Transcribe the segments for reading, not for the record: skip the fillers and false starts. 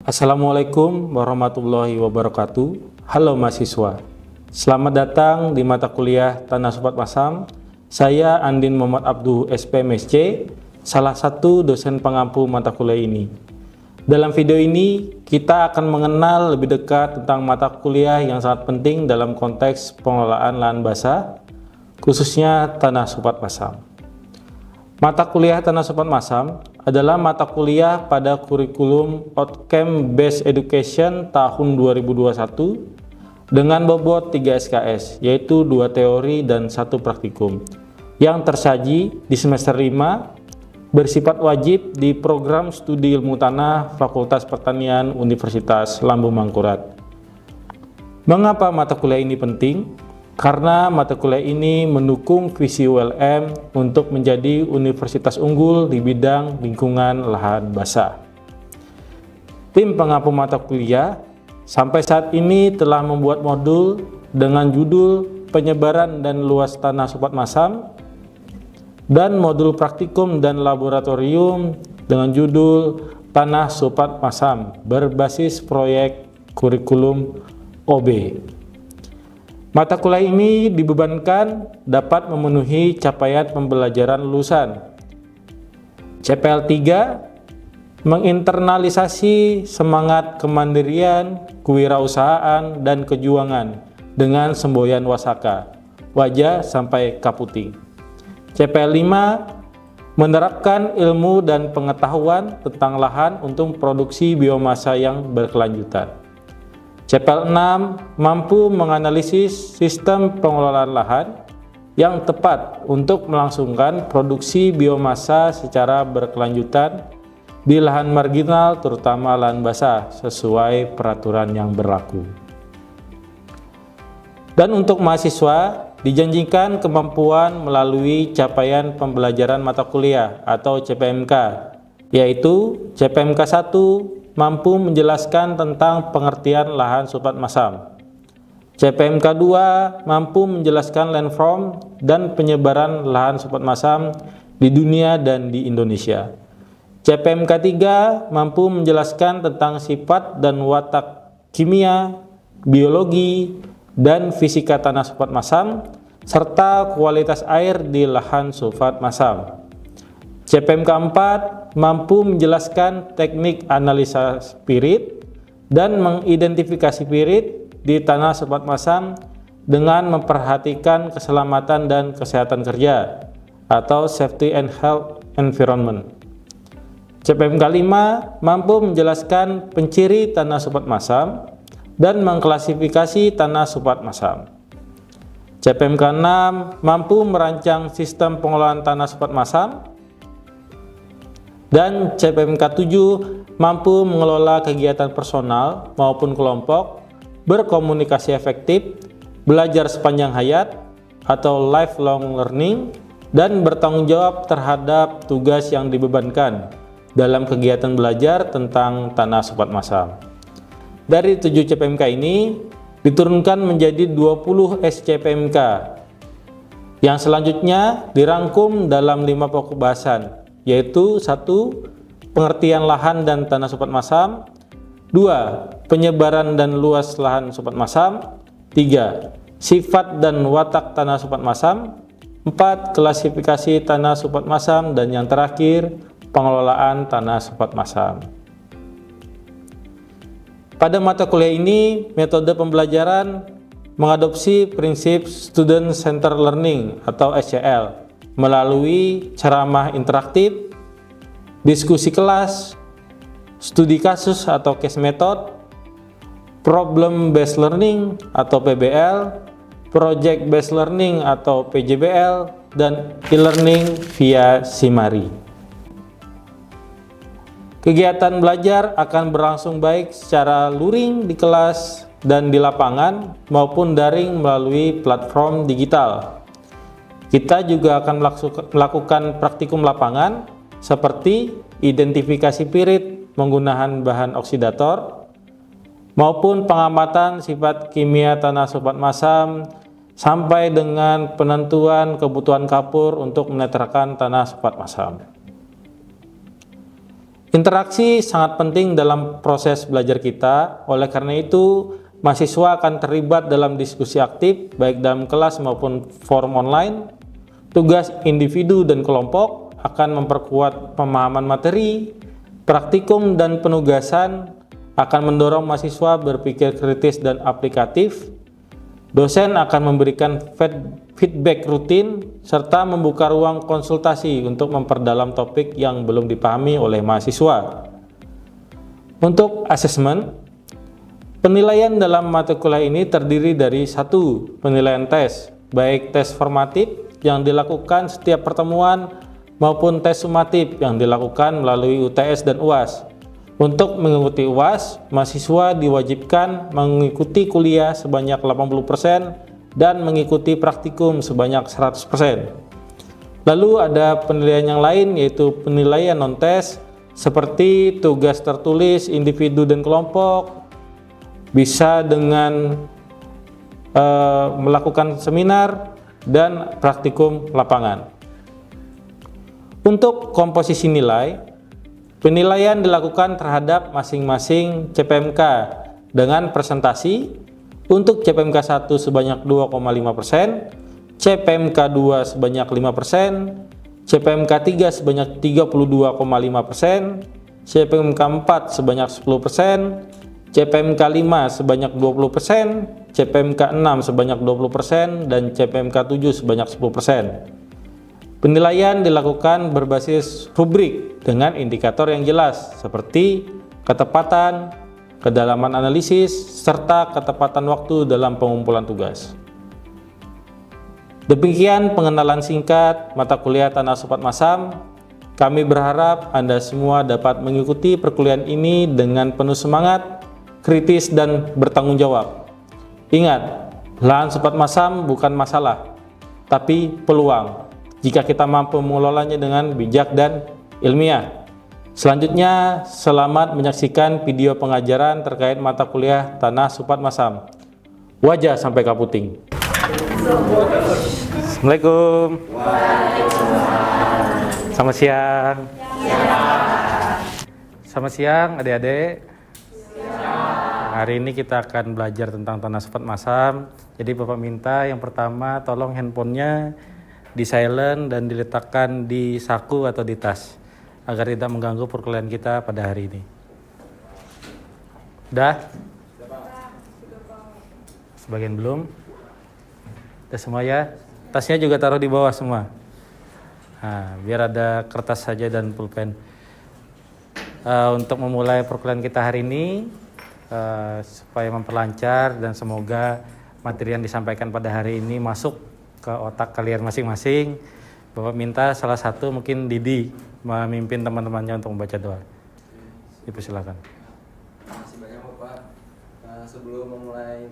Assalamualaikum warahmatullahi wabarakatuh. Halo mahasiswa, selamat datang di mata kuliah Tanah Sobat Masam. Saya Andin Muhammad Abduh SPMSC, salah satu dosen pengampu mata kuliah ini. Dalam video ini, kita akan mengenal lebih dekat tentang mata kuliah yang sangat penting dalam konteks pengelolaan lahan basah, khususnya Tanah Sobat Masam. Mata kuliah Tanah Sobat Masam adalah mata kuliah pada kurikulum Outcome Based Education tahun 2021 dengan bobot 3 SKS, yaitu 2 teori dan 1 praktikum, yang tersaji di semester 5, bersifat wajib di program studi ilmu tanah Fakultas Pertanian Universitas Lambung Mangkurat. Mengapa mata kuliah ini penting? Karena mata kuliah ini mendukung visi ULM untuk menjadi universitas unggul di bidang lingkungan lahan basah. Tim pengampu mata kuliah sampai saat ini telah membuat modul dengan judul Penyebaran dan Luas Tanah Sobat Masam dan modul praktikum dan laboratorium dengan judul Tanah Sobat Masam berbasis proyek kurikulum OB. Mata kuliah ini dibebankan dapat memenuhi capaian pembelajaran lulusan. CPL 3 menginternalisasi semangat kemandirian, kewirausahaan, dan kejuangan dengan semboyan wasaka, wajah sampai kaputing. CPL 5 menerapkan ilmu dan pengetahuan tentang lahan untuk produksi biomasa yang berkelanjutan. CPL 6 mampu menganalisis sistem pengelolaan lahan yang tepat untuk melangsungkan produksi biomasa secara berkelanjutan di lahan marginal terutama lahan basah sesuai peraturan yang berlaku. Dan untuk mahasiswa dijanjikan kemampuan melalui capaian pembelajaran mata kuliah atau CPMK, yaitu CPMK 1 mampu menjelaskan tentang pengertian lahan sobat masam. CPMK 2 mampu menjelaskan landform dan penyebaran lahan sobat masam di dunia dan di Indonesia. CPMK 3 mampu menjelaskan tentang sifat dan watak kimia, biologi, dan fisika tanah sobat masam serta kualitas air di lahan sobat masam. CPMK 4 mampu menjelaskan teknik analisa spirit dan mengidentifikasi spirit di tanah sobat masam dengan memperhatikan keselamatan dan kesehatan kerja atau safety and health environment. CPMK 5 mampu menjelaskan penciri tanah sobat masam dan mengklasifikasi tanah sobat masam. CPMK 6 mampu merancang sistem pengelolaan tanah sobat masam. Dan CPMK 7 mampu mengelola kegiatan personal maupun kelompok, berkomunikasi efektif, belajar sepanjang hayat atau lifelong learning, dan bertanggung jawab terhadap tugas yang dibebankan dalam kegiatan belajar tentang tanah sobat masam. Dari 7 CPMK ini diturunkan menjadi 20 SCPMK yang selanjutnya dirangkum dalam 5 pokok bahasan, yaitu 1. Pengertian lahan dan tanah sobat masam, 2. Penyebaran dan luas lahan sobat masam, 3. Sifat dan watak tanah sobat masam, 4. Klasifikasi tanah sobat masam, dan yang terakhir pengelolaan tanah sobat masam. Pada mata kuliah ini, metode pembelajaran mengadopsi prinsip Student Centered Learning atau SCL melalui ceramah interaktif, diskusi kelas, studi kasus atau case method, problem based learning atau PBL, project based learning atau PJBL, dan e-learning via Simari. Kegiatan belajar akan berlangsung baik secara luring di kelas dan di lapangan maupun daring melalui platform digital. Kita juga akan melakukan praktikum lapangan seperti identifikasi pirit menggunakan bahan oksidator maupun pengamatan sifat kimia tanah sobat masam sampai dengan penentuan kebutuhan kapur untuk menetralkan tanah sobat masam. Interaksi sangat penting dalam proses belajar kita, oleh karena itu mahasiswa akan terlibat dalam diskusi aktif baik dalam kelas maupun forum online. Tugas individu dan kelompok akan memperkuat pemahaman materi, praktikum dan penugasan akan mendorong mahasiswa berpikir kritis dan aplikatif. Dosen akan memberikan feedback rutin serta membuka ruang konsultasi untuk memperdalam topik yang belum dipahami oleh mahasiswa. Untuk asesmen, penilaian dalam mata kuliah ini terdiri dari 1. Penilaian tes, baik tes formatif yang dilakukan setiap pertemuan maupun tes sumatif yang dilakukan melalui UTS dan UAS. Untuk mengikuti UAS, mahasiswa diwajibkan mengikuti kuliah sebanyak 80% dan mengikuti praktikum sebanyak 100%. Lalu ada penilaian yang lain, yaitu penilaian non-tes seperti tugas tertulis individu dan kelompok, bisa dengan melakukan seminar dan praktikum lapangan. Untuk komposisi nilai, penilaian dilakukan terhadap masing-masing CPMK dengan presentasi. Untuk CPMK 1 sebanyak 2,5%, CPMK 2 sebanyak 5%, CPMK 3 sebanyak 32,5%, CPMK 4 sebanyak 10%, CPMK 5 sebanyak 20%, CPMK 6 sebanyak 20%, dan CPMK 7 sebanyak 10%. Penilaian dilakukan berbasis rubrik dengan indikator yang jelas seperti ketepatan, kedalaman analisis, serta ketepatan waktu dalam pengumpulan tugas. Demikian pengenalan singkat mata kuliah Tanah Sopat Masam. Kami berharap Anda semua dapat mengikuti perkuliahan ini dengan penuh semangat, kritis, dan bertanggung jawab. Ingat, lahan Sopat Masam bukan masalah, tapi peluang jika kita mampu mengelolanya dengan bijak dan ilmiah. Selanjutnya, selamat menyaksikan video pengajaran terkait mata kuliah Tanah Sopat Masam. Wajah sampai kaputing. Assalamualaikum. Selamat siang. Selamat siang adik-adik. Hari ini kita akan belajar tentang Tanah Sopat Masam. Jadi Bapak minta yang pertama tolong handphonenya di silent dan diletakkan di saku atau di tas agar tidak mengganggu perkuliahan kita pada hari ini. Udah? Sebagian belum? Udah semua ya? Tasnya juga taruh di bawah semua. Nah, biar ada kertas saja dan pulpen. Untuk memulai perkuliahan kita hari ini, supaya memperlancar dan semoga materi yang disampaikan pada hari ini masuk ke otak kalian masing-masing, Bapak minta salah satu mungkin Didi memimpin teman-temannya untuk membaca doa. Dipersilakan. Terima kasih banyak Bapak. Sebelum memulai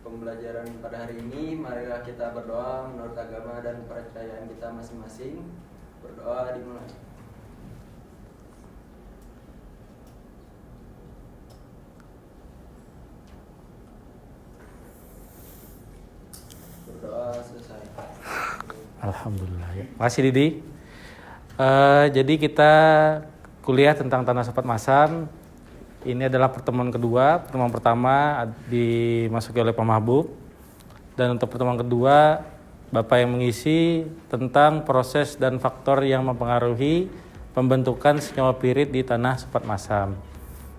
pembelajaran pada hari ini, marilah kita berdoa menurut agama dan kepercayaan kita masing-masing. Berdoa dimulai. Berdoa selesai. Alhamdulillah ya. Makasih Didi. Jadi kita kuliah tentang Tanah Sopat Masam. Ini adalah pertemuan kedua. Pertemuan pertama dimasuki oleh Pak Mahbub. Dan untuk pertemuan kedua, Bapak yang mengisi tentang proses dan faktor yang mempengaruhi pembentukan senyawa pirit di Tanah Sopat Masam.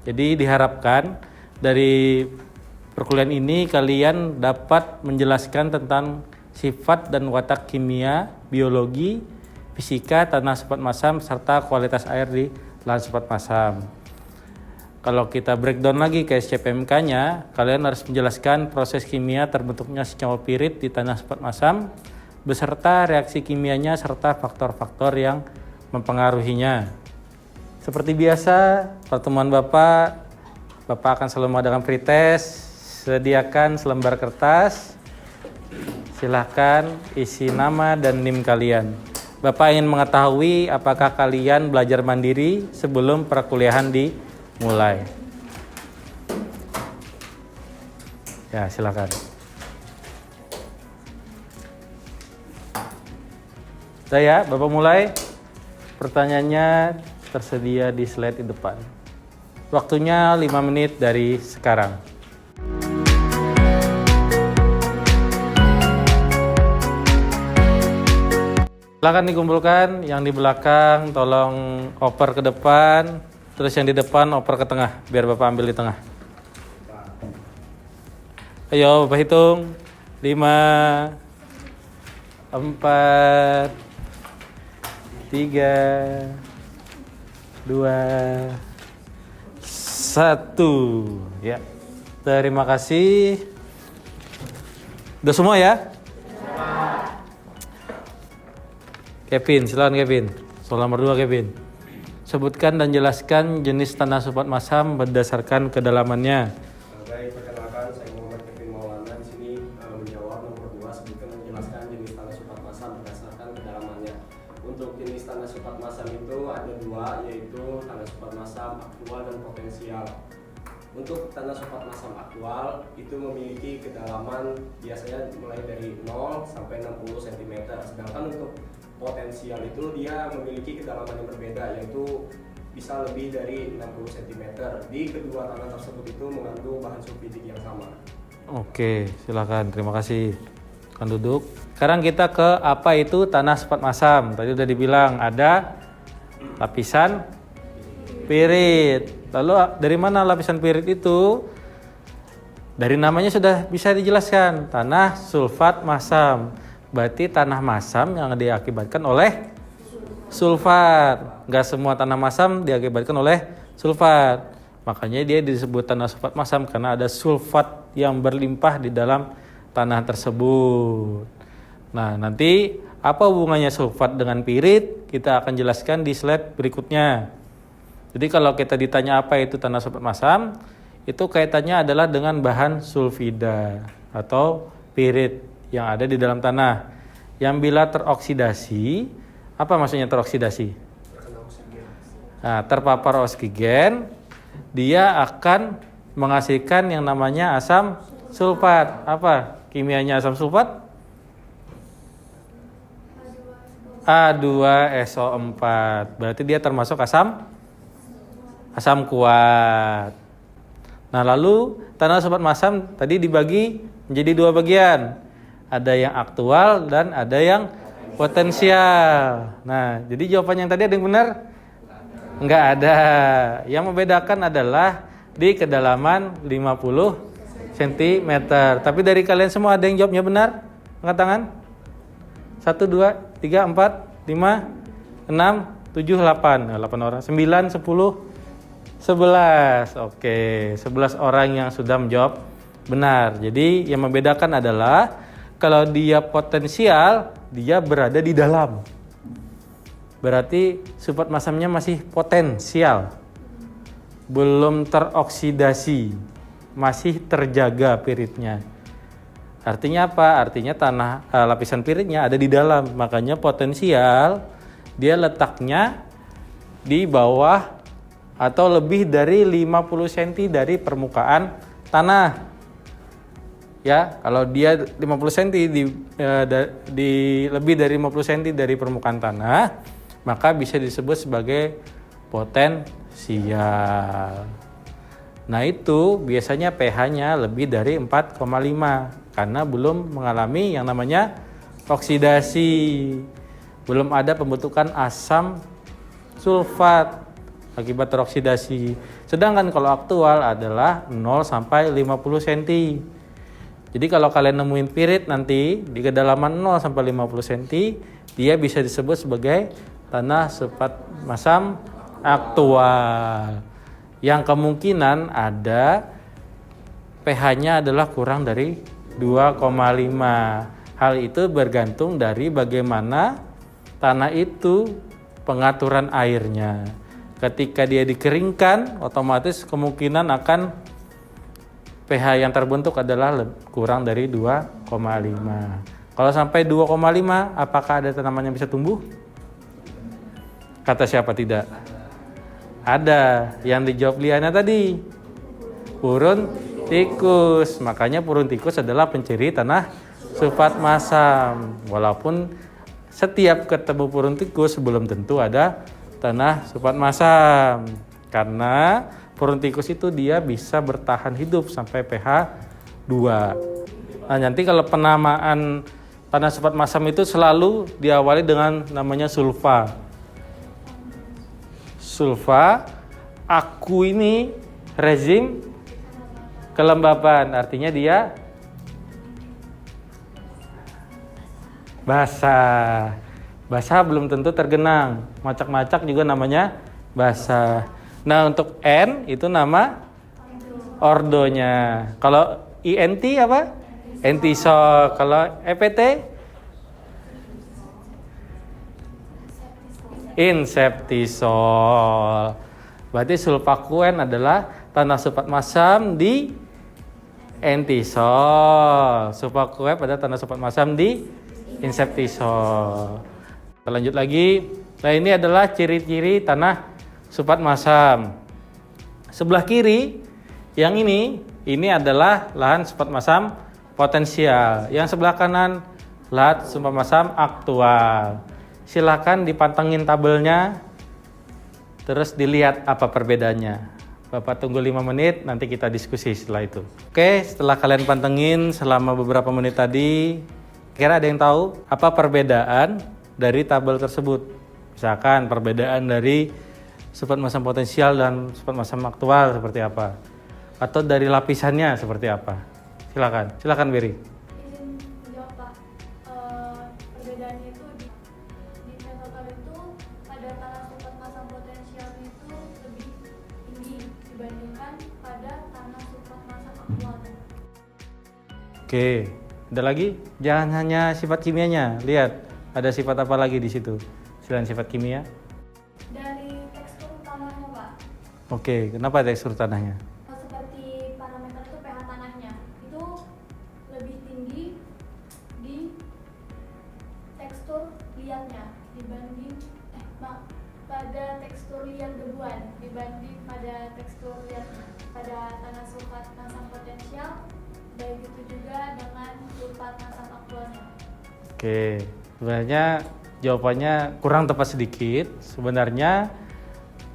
Jadi diharapkan dari perkuliahan ini kalian dapat menjelaskan tentang sifat dan watak kimia, biologi, fisika Tanah Sopat Masam serta kualitas air di lahan Sopat Masam. Kalau kita breakdown lagi ke SCPMK-nya, kalian harus menjelaskan proses kimia terbentuknya senyawa pirit di Tanah Sopat Masam beserta reaksi kimianya serta faktor-faktor yang mempengaruhinya. Seperti biasa, pertemuan Bapak akan selalu mengadakan pretest. Sediakan selembar kertas. Silahkan isi nama dan NIM kalian. Bapak ingin mengetahui apakah kalian belajar mandiri sebelum perkuliahan dimulai. Ya, silahkan. Saya, Bapak mulai. Pertanyaannya tersedia di slide di depan. Waktunya 5 menit dari sekarang. Silakan dikumpulkan, yang di belakang tolong oper ke depan, terus yang di depan oper ke tengah, biar Bapak ambil di tengah. Ayo Bapak hitung, 5, 4, 3, 2, 1. Ya, terima kasih. Udah semua ya? Kevin, silakan Kevin. Soal nomor 2 Kevin. Sebutkan dan jelaskan jenis tanah Supat Masam berdasarkan kedalamannya. Baik, perkenalkan saya Muhammad Kevin Maulana. Di sini menjawab nomor 2, sebutkan dan jelaskan jenis tanah Supat Masam berdasarkan kedalamannya. Untuk jenis tanah Supat Masam itu ada 2, yaitu tanah Supat Masam aktual dan potensial. Untuk tanah Supat Masam aktual itu memiliki kedalaman biasanya mulai dari 0 sampai 60 cm. Sedangkan untuk potensial itu dia memiliki kedalaman yang berbeda, yaitu bisa lebih dari 60 cm. Di kedua tanah tersebut itu mengandung bahan sulfidik yang sama. Oke, silakan. Terima kasih. Akan duduk. Sekarang kita ke apa itu tanah Supat Masam. Tadi udah dibilang ada lapisan pirit. Lalu dari mana lapisan pirit itu? Dari namanya sudah bisa dijelaskan, tanah sulfat masam. Berarti tanah masam yang diakibatkan oleh sulfat. Nggak semua tanah masam diakibatkan oleh sulfat. Makanya dia disebut tanah sulfat masam karena ada sulfat yang berlimpah di dalam tanah tersebut. Nah, nanti apa hubungannya sulfat dengan pirit? Kita akan jelaskan di slide berikutnya. Jadi kalau kita ditanya apa itu tanah sulfat masam, itu kaitannya adalah dengan bahan sulfida atau pirit yang ada di dalam tanah. Yang bila teroksidasi, apa maksudnya teroksidasi? Nah, terpapar oksigen, dia akan menghasilkan yang namanya asam sulfat. Apa kimianya asam sulfat? A2SO4. Berarti dia termasuk asam kuat. Nah, lalu tanah Supat Masam tadi dibagi menjadi 2 bagian. Ada yang aktual dan ada yang potensial. Nah, jadi jawaban yang tadi ada yang benar? Enggak ada. Yang membedakan adalah di kedalaman 50 cm. Tapi dari kalian semua ada yang jawabnya benar? Angkat tangan. 1, 2, 3, 4, 5, 6, 7, 8. 8 orang. 9, 10, 11. Oke, 11 orang yang sudah menjawab benar. Jadi yang membedakan adalah kalau dia potensial, dia berada di dalam. Berarti sulfat masamnya masih potensial. Belum teroksidasi. Masih terjaga piritnya. Artinya apa? Artinya lapisan piritnya ada di dalam. Makanya potensial dia letaknya di bawah atau lebih dari 50 cm dari permukaan tanah. Ya, kalau dia 50 cm lebih dari 50 cm dari permukaan tanah, maka bisa disebut sebagai potensial. Nah, itu biasanya pH-nya lebih dari 4,5 karena belum mengalami yang namanya oksidasi. Belum ada pembentukan asam sulfat akibat teroksidasi. Sedangkan kalau aktual adalah 0 sampai 50 cm. Jadi kalau kalian nemuin pirit nanti di kedalaman 0 sampai 50 cm, dia bisa disebut sebagai tanah Supat Masam aktual. Yang kemungkinan ada pH-nya adalah kurang dari 2,5. Hal itu bergantung dari bagaimana tanah itu pengaturan airnya. Ketika dia dikeringkan, otomatis kemungkinan akan pH yang terbentuk adalah kurang dari 2,5. Kalau sampai 2,5, apakah ada tanaman yang bisa tumbuh? Kata siapa tidak? Ada. Yang dijawab Liana tadi. Purun tikus. Makanya purun tikus adalah penciri tanah Supat Masam. Walaupun setiap ketemu purun tikus belum tentu ada tanah sulfat masam. Karena Porunticus itu dia bisa bertahan hidup sampai pH 2. Nah, nanti kalau penamaan tanah sulfat masam itu selalu diawali dengan namanya sulfa. Sulfa, aku ini rezim kelembapan, artinya dia basah. Basah belum tentu tergenang. Macak-macak juga namanya basah. Nah, untuk N itu nama ordonya. Kalau INT apa? Entisol. Kalau EPT? Inseptisol. Berarti sulfakuen adalah tanah sulfat masam di entisol. Sulfakuen pada tanah sulfat masam di inseptisol. Kita lanjut lagi. Nah, ini adalah ciri-ciri tanah sulfat masam. Sebelah kiri yang ini adalah lahan sulfat masam potensial. Yang sebelah kanan lahan sulfat masam aktual. Silakan dipantengin tabelnya, terus dilihat apa perbedaannya. Bapak tunggu 5 menit, nanti kita diskusi setelah itu. Oke, setelah kalian pantengin selama beberapa menit tadi, kira ada yang tahu apa perbedaan dari tabel tersebut? Misalkan perbedaan dari sulfat masam potensial dan sulfat masam aktual seperti apa? Atau dari lapisannya seperti apa? Silakan Beri. Izin menjawab Pak. Perbedaannya itu di metode itu pada tanah sulfat masam potensial itu lebih tinggi dibandingkan pada tanah sulfat masam aktual. Oke, ada lagi? Jangan hanya sifat kimianya, lihat ada sifat apa lagi di situ selain sifat kimia? Dari tekstur tanahnya Pak. Oke, kenapa tekstur tanahnya? Seperti parameter itu pH tanahnya itu lebih tinggi di tekstur liatnya dibanding pada tekstur liat debuan dibanding pada tekstur liat pada tanah sulfat masam potensial, baik itu juga dengan sulfat masam aktualnya. Oke, sebenarnya jawabannya kurang tepat sedikit. Sebenarnya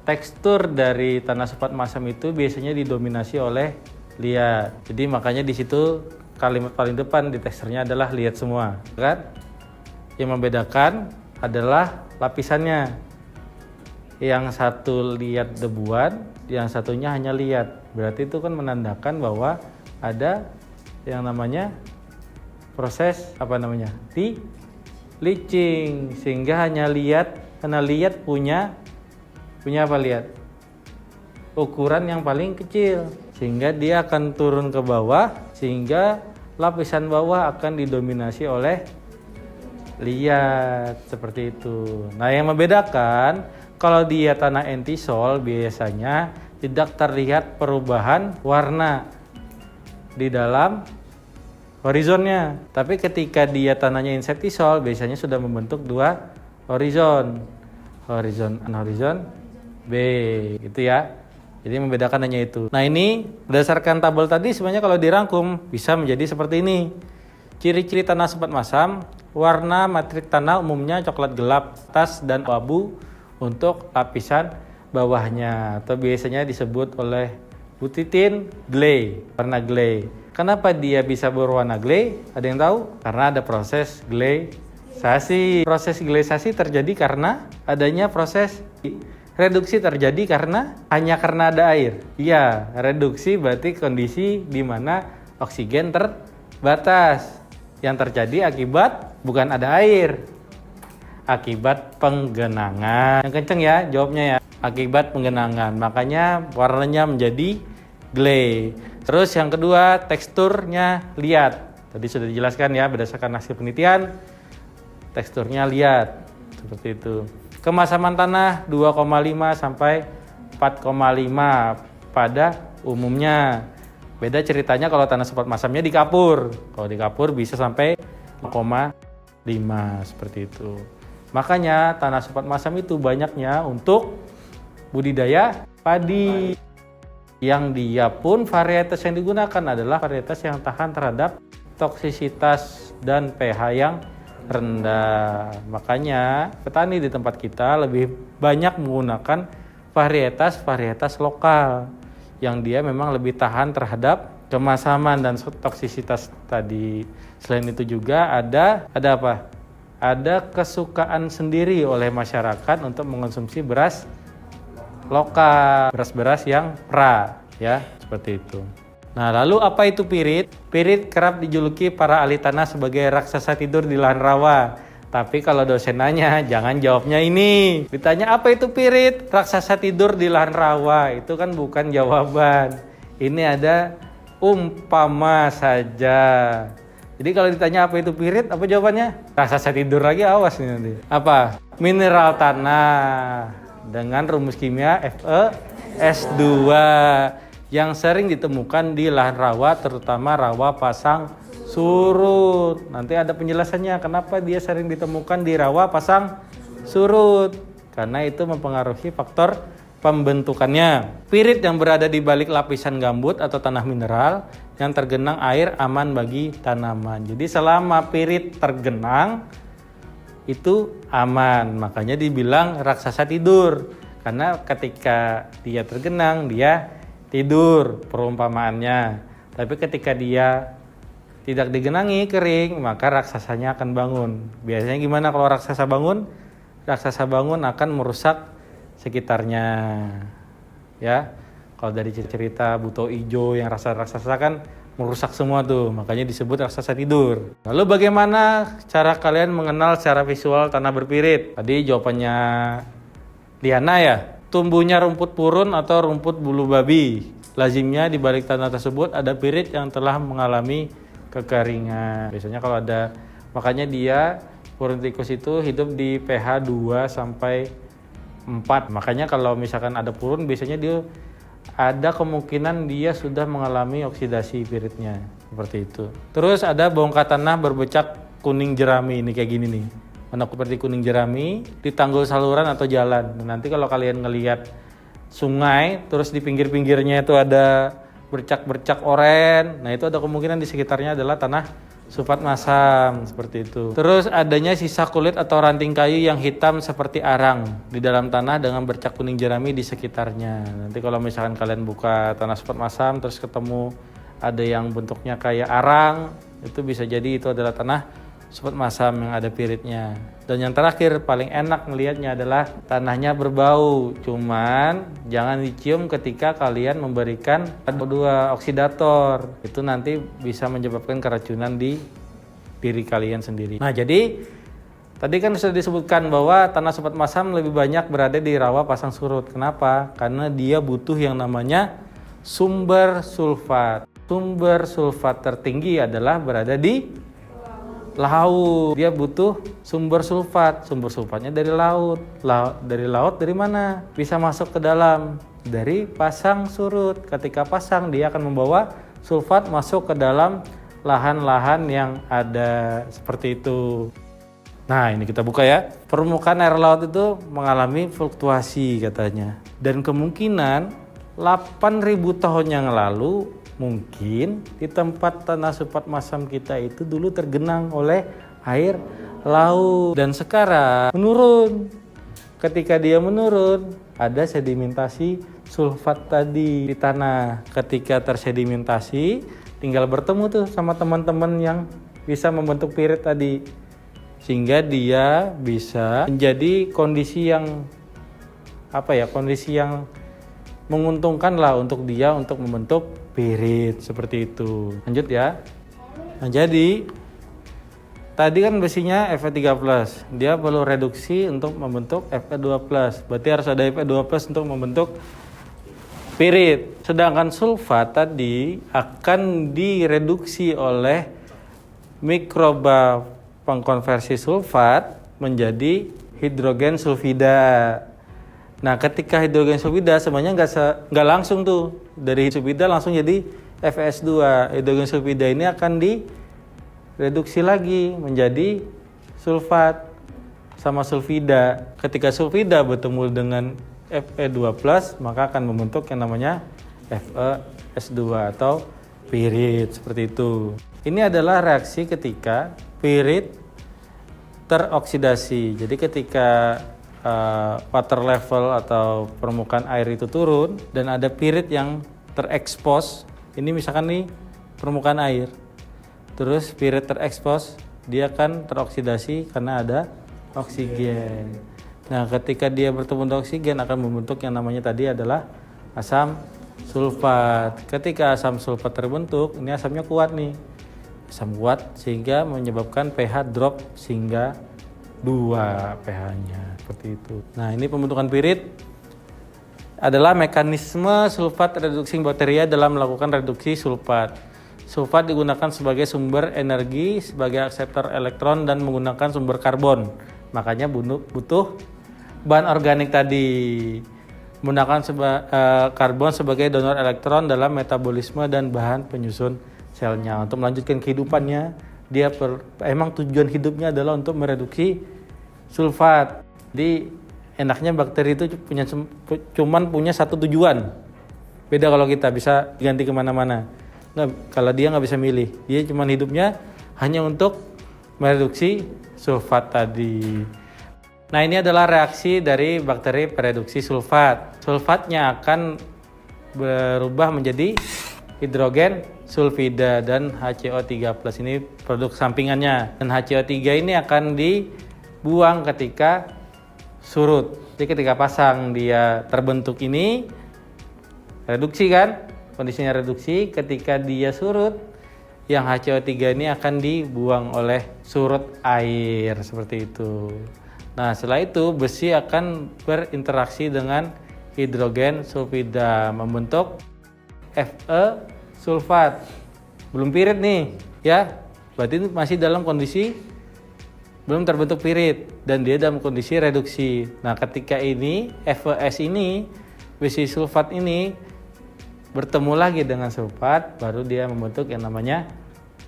tekstur dari tanah sulfat masam itu biasanya didominasi oleh liat. Jadi makanya di situ kalimat paling depan di teksturnya adalah liat semua, kan? Yang membedakan adalah lapisannya. Yang satu liat debuan, yang satunya hanya liat. Berarti itu kan menandakan bahwa ada yang namanya proses leaching, sehingga hanya liat, karena liat punya apa liat? Ukuran yang paling kecil, sehingga dia akan turun ke bawah, sehingga lapisan bawah akan didominasi oleh liat, seperti itu. Nah, yang membedakan kalau dia tanah entisol biasanya tidak terlihat perubahan warna di dalam horizonnya. Tapi ketika dia tanahnya inseptisol biasanya sudah membentuk dua horizon. Horizon A, horizon B, gitu ya. Jadi membedakan hanya itu. Nah, ini berdasarkan tabel tadi sebenarnya kalau dirangkum bisa menjadi seperti ini. Ciri-ciri tanah sulfat masam, warna matrik tanah umumnya coklat gelap atas dan abu untuk lapisan bawahnya, atau biasanya disebut oleh Bu Titin gley, warna gley. Kenapa dia bisa berwarna gley? Ada yang tahu? Karena ada proses gleisasi. Proses gleisasi terjadi karena adanya proses reduksi terjadi karena ada air. Iya, reduksi berarti kondisi di mana oksigen terbatas. Yang terjadi akibat bukan ada air, akibat penggenangan. Yang kenceng ya jawabnya ya. Akibat penggenangan. Makanya warnanya menjadi gley. Terus yang kedua, teksturnya liat. Tadi sudah dijelaskan ya berdasarkan hasil penelitian. Teksturnya liat. Seperti itu. Kemasaman tanah 2,5 sampai 4,5 pada umumnya. Beda ceritanya kalau tanah sulfat masamnya di kapur. Kalau di kapur bisa sampai 0,5 seperti itu. Makanya tanah sulfat masam itu banyaknya untuk budidaya padi. Yang dia pun varietas yang digunakan adalah varietas yang tahan terhadap toksisitas dan pH yang rendah. Makanya petani di tempat kita lebih banyak menggunakan varietas lokal yang dia memang lebih tahan terhadap kemasaman dan toksisitas tadi. Selain itu juga ada apa? Ada kesukaan sendiri oleh masyarakat untuk mengonsumsi beras lokal, beras-beras yang pra, ya, seperti itu. Nah, lalu apa itu pirit? Pirit kerap dijuluki para ahli tanah sebagai raksasa tidur di lahan rawa. Tapi kalau dosen nanya, jangan jawabnya ini. Ditanya apa itu pirit? Raksasa tidur di lahan rawa. Itu kan bukan jawaban. Ini ada umpama saja. Jadi kalau ditanya apa itu pirit, apa jawabannya? Raksasa tidur lagi, awas nih nanti. Apa? Mineral tanah dengan rumus kimia FeS2 yang sering ditemukan di lahan rawa, terutama rawa pasang surut. Nanti ada penjelasannya kenapa dia sering ditemukan di rawa pasang surut. Karena itu mempengaruhi faktor pembentukannya. Pirit yang berada di balik lapisan gambut atau tanah mineral yang tergenang air aman bagi tanaman. Jadi selama pirit tergenang itu aman. Makanya dibilang raksasa tidur. Karena ketika dia tergenang dia tidur perumpamaannya. Tapi ketika dia tidak digenangi kering, maka raksasanya akan bangun. Biasanya gimana kalau raksasa bangun? Raksasa bangun akan merusak sekitarnya. Ya. Kalau dari cerita Buto Ijo yang raksasa kan merusak semua tuh, makanya disebut raksasa tidur. Lalu bagaimana cara kalian mengenal secara visual tanah berpirit? Tadi jawabannya Liana ya. Tumbuhnya rumput purun atau rumput bulu babi. Lazimnya di balik tanah tersebut ada pirit yang telah mengalami kekeringan. Biasanya kalau ada, makanya dia purun tikus itu hidup di pH 2 sampai 4. Makanya kalau misalkan ada purun biasanya dia ada kemungkinan dia sudah mengalami oksidasi piritnya, seperti itu. Terus ada bongkah tanah berbecak kuning jerami, ini kayak gini nih. Warna seperti kuning jerami di tanggul saluran atau jalan. Nanti kalau kalian ngelihat sungai, terus di pinggir-pinggirnya itu ada bercak-bercak oranye, nah itu ada kemungkinan di sekitarnya adalah tanah sulfat masam, seperti itu. Terus adanya sisa kulit atau ranting kayu yang hitam seperti arang di dalam tanah dengan bercak kuning jerami di sekitarnya. Nanti kalau misalkan kalian buka tanah sulfat masam terus ketemu ada yang bentuknya kayak arang, itu bisa jadi itu adalah tanah sulfat masam yang ada piritnya. Dan yang terakhir paling enak melihatnya adalah tanahnya berbau. Cuman jangan dicium ketika kalian memberikan O2 oksidator. Itu nanti bisa menyebabkan keracunan di diri kalian sendiri. Nah, jadi tadi kan sudah disebutkan bahwa tanah sulfat masam lebih banyak berada di rawa pasang surut. Kenapa? Karena dia butuh yang namanya sumber sulfat. Sumber sulfat tertinggi adalah berada di laut. Dia butuh sumber sulfat. Sumber sulfatnya dari laut. Dari laut dari mana? Bisa masuk ke dalam dari pasang surut. Ketika pasang dia akan membawa sulfat masuk ke dalam lahan-lahan yang ada, seperti itu. Nah, ini kita buka ya. Permukaan air laut itu mengalami fluktuasi katanya. Dan kemungkinan 8.000 tahun yang lalu mungkin di tempat tanah sulfat masam kita itu dulu tergenang oleh air laut dan sekarang menurun. Ketika dia menurun, ada sedimentasi sulfat tadi di tanah. Ketika tersedimentasi, tinggal bertemu tuh sama teman-teman yang bisa membentuk pirit tadi, sehingga dia bisa menjadi kondisi yang kondisi yang menguntungkan lah untuk dia untuk membentuk pirit, seperti itu. Lanjut ya. Nah, jadi tadi kan besinya Fe3+, dia perlu reduksi untuk membentuk Fe2+. Berarti harus ada Fe2+ untuk membentuk pirit. Sedangkan sulfat tadi akan direduksi oleh mikroba pengkonversi sulfat menjadi hidrogen sulfida. Nah, ketika hidrogen sulfida sebenarnya nggak langsung tuh dari sulfida langsung jadi FeS2. Hidrogen sulfida ini akan direduksi lagi menjadi sulfat sama sulfida. Ketika sulfida bertemu dengan Fe2+, maka akan membentuk yang namanya FeS2 atau pirit, seperti itu. Ini adalah reaksi ketika pirit teroksidasi. Jadi ketika water level atau permukaan air itu turun dan ada pirit yang terekspos, ini misalkan nih permukaan air, terus pirit terekspos, dia akan teroksidasi karena ada oksigen. Nah, ketika dia bertemu dengan oksigen akan membentuk yang namanya tadi adalah asam sulfat. Ketika asam sulfat terbentuk, ini asamnya kuat nih. Asam kuat sehingga menyebabkan pH drop sehingga 2 pH-nya seperti itu. Nah, ini pembentukan pirit adalah mekanisme sulfat reducing bacteria dalam melakukan reduksi sulfat. Sulfat digunakan sebagai sumber energi, sebagai akseptor elektron dan menggunakan sumber karbon. Makanya butuh bahan organik tadi. Menggunakan karbon sebagai donor elektron dalam metabolisme dan bahan penyusun selnya. Untuk melanjutkan kehidupannya, dia emang tujuan hidupnya adalah untuk mereduksi sulfat. Jadi enaknya bakteri itu cuman punya satu tujuan. Beda kalau kita bisa ganti kemana-mana. Kalau dia nggak bisa milih, dia cuman hidupnya hanya untuk mereduksi sulfat tadi. Nah, ini adalah reaksi dari bakteri pereduksi sulfat. Sulfatnya akan berubah menjadi hidrogen sulfida dan HCO3+. Ini produk sampingannya. Dan HCO3 ini akan dibuang ketika surut. Jadi ketika pasang dia terbentuk ini, reduksi kan? Kondisinya reduksi. Ketika dia surut, yang HCO3 ini akan dibuang oleh surut air. Seperti itu. Nah, setelah itu besi akan berinteraksi dengan hidrogen sulfida membentuk Fe sulfat. Belum pirit nih, ya. Berarti masih dalam kondisi belum terbentuk pirit dan dia dalam kondisi reduksi. Nah, ketika ini FeS ini, besi sulfat ini bertemu lagi dengan sulfat, baru dia membentuk yang namanya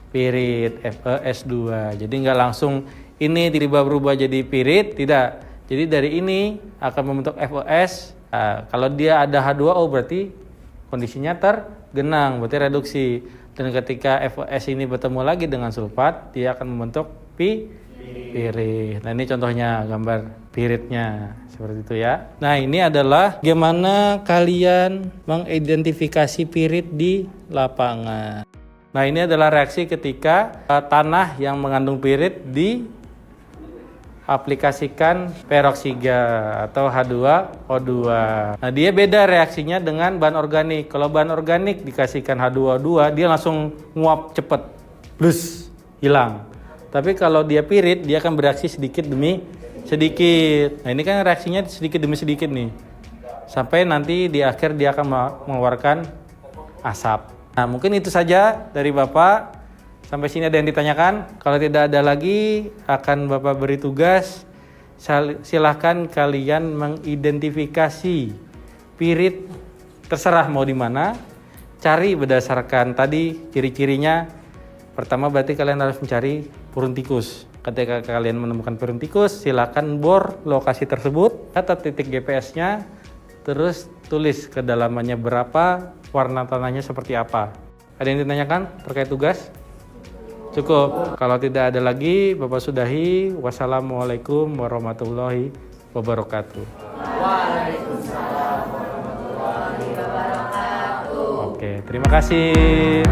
pirit FeS2. Jadi nggak langsung ini tiba-tiba berubah jadi pirit, tidak. Jadi dari ini akan membentuk FeS. Nah, kalau dia ada H2O berarti kondisinya tergenang, berarti reduksi. Dan ketika FeS ini bertemu lagi dengan sulfat, dia akan membentuk pirit. Nah, ini contohnya gambar piritnya seperti itu ya. Nah, ini adalah bagaimana kalian mengidentifikasi pirit di lapangan. Nah, ini adalah reaksi ketika tanah yang mengandung pirit aplikasikan peroksiga atau H2O2. Nah, dia beda reaksinya dengan bahan organik. Kalau bahan organik dikasihkan H2O2, dia langsung nguap cepet, blus, hilang. Tapi kalau dia pirit, dia akan bereaksi sedikit demi sedikit. Nah, ini kan reaksinya sedikit demi sedikit nih. Sampai nanti di akhir dia akan mengeluarkan asap. Nah, mungkin itu saja dari Bapak. Sampai sini ada yang ditanyakan? Kalau tidak ada lagi, akan Bapak beri tugas. Silahkan kalian mengidentifikasi pirit, terserah mau di mana. Cari berdasarkan tadi ciri-cirinya. Pertama berarti kalian harus mencari purun tikus. Ketika kalian menemukan purun tikus, silahkan bor lokasi tersebut, catat titik GPS-nya, terus tulis kedalamannya berapa, warna tanahnya seperti apa. Ada yang ditanyakan terkait tugas? Cukup. Kalau tidak ada lagi, Bapak sudahi. Wassalamualaikum warahmatullahi wabarakatuh. Waalaikumsalam warahmatullahi wabarakatuh. Oke, terima kasih.